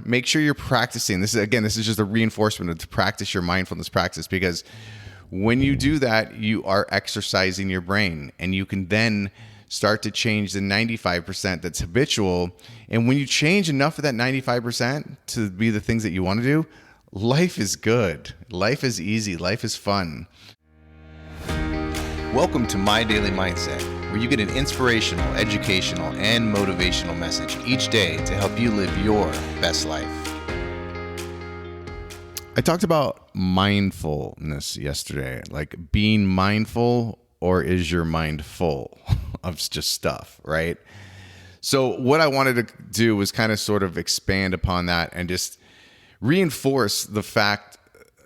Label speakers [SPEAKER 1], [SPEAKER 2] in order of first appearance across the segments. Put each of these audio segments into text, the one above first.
[SPEAKER 1] make sure you're practicing. This is just a reinforcement to practice your mindfulness practice, because when you do that, you are exercising your brain, and you can then start to change the 95% that's habitual. And when you change enough of that 95% to be the things that you want to do, life is good. Life is easy. Life is fun.
[SPEAKER 2] Welcome to My Daily Mindset, where you get an inspirational, educational, and motivational message each day to help you live your best life.
[SPEAKER 1] I talked about mindfulness yesterday, like being mindful, or is your mind full of just stuff, right? So what I wanted to do was kind of sort of expand upon that and just reinforce the fact,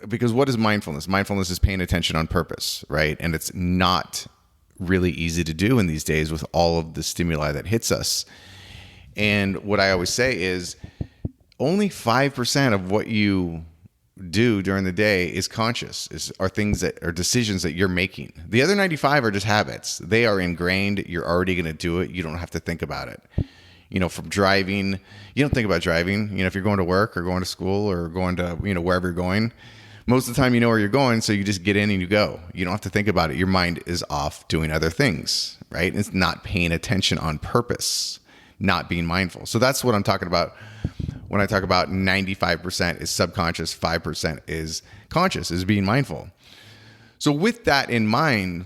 [SPEAKER 1] because what is mindfulness? Mindfulness is paying attention on purpose, right? And it's not really easy to do in these days with all of the stimuli that hits us. And what I always say is only 5% of what you do during the day is conscious, are things that are decisions that you're making. The other 95 are just habits. They are ingrained. You're already going to do it. You don't have to think about it. From driving, you don't think about driving. If you're going to work or going to school or going to, wherever you're going, most of the time you know where you're going, so you just get in and you go. You don't have to think about it. Your mind is off doing other things, right? It's not paying attention on purpose, not being mindful. So that's what I'm talking about when I talk about 95% is subconscious, 5% is conscious, is being mindful. So with that in mind,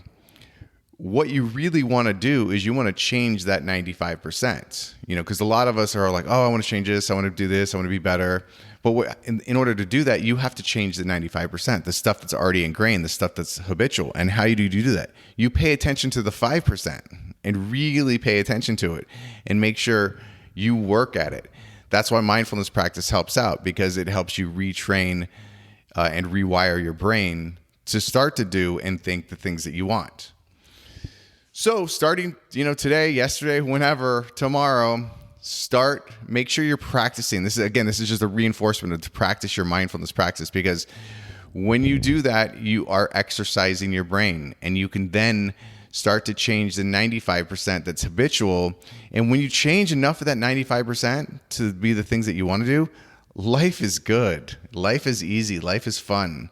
[SPEAKER 1] what you really want to do is you want to change that 95%, because a lot of us are like, oh, I want to change this. I want to do this. I want to be better. But in order to do that, you have to change the 95%, the stuff that's already ingrained, the stuff that's habitual. And how do you do that? You pay attention to the 5% and really pay attention to it and make sure you work at it. That's why mindfulness practice helps out, because it helps you retrain and rewire your brain to start to do and think the things that you want. So starting, today, yesterday, whenever, tomorrow, make sure you're practicing. This is just a reinforcement to practice your mindfulness practice, because when you do that, you are exercising your brain, and you can then start to change the 95% that's habitual. And when you change enough of that 95% to be the things that you want to do, life is good. Life is easy. Life is fun.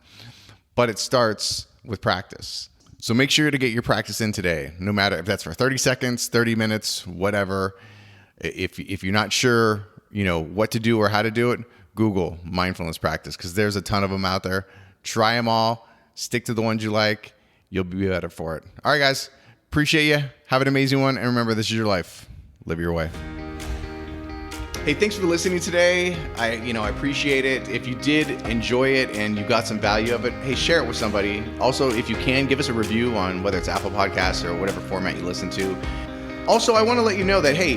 [SPEAKER 1] But it starts with practice. So make sure to get your practice in today, no matter if that's for 30 seconds, 30 minutes, whatever. If you're not sure, what to do or how to do it, Google mindfulness practice, because there's a ton of them out there. Try them all. Stick to the ones you like. You'll be better for it. All right, guys. Appreciate you. Have an amazing one. And remember, this is your life. Live your way. Hey, thanks for listening today. I appreciate it. If you did enjoy it and you got some value of it, hey, share it with somebody. Also, if you can, give us a review on whether it's Apple Podcasts or whatever format you listen to. Also, I want to let you know that, hey,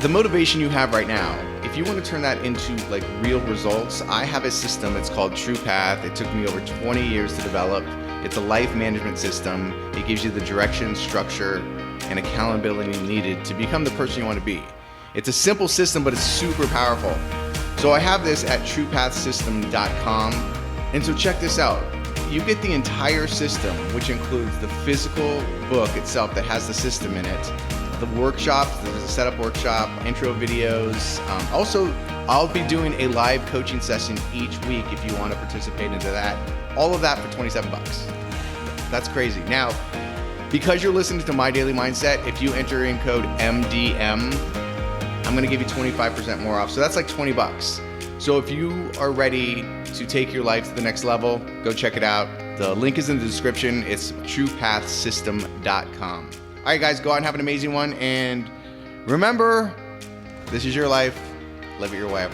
[SPEAKER 1] the motivation you have right now, if you want to turn that into like real results, I have a system. It's called True Path. It took me over 20 years to develop. It's a life management system. It gives you the direction, structure, and accountability needed to become the person you want to be. It's a simple system, but it's super powerful. So I have this at truepathsystem.com. And so check this out. You get the entire system, which includes the physical book itself that has the system in it, the workshops, there's a setup workshop, intro videos. Also, I'll be doing a live coaching session each week if you want to participate into that. All of that for $27. That's crazy. Now, because you're listening to My Daily Mindset, if you enter in code MDM, I'm going to give you 25% more off. So that's like $20. So if you are ready to take your life to the next level, go check it out. The link is in the description. It's truepathsystem.com. All right, guys, go out and have an amazing one. And remember, this is your life. Live it your way.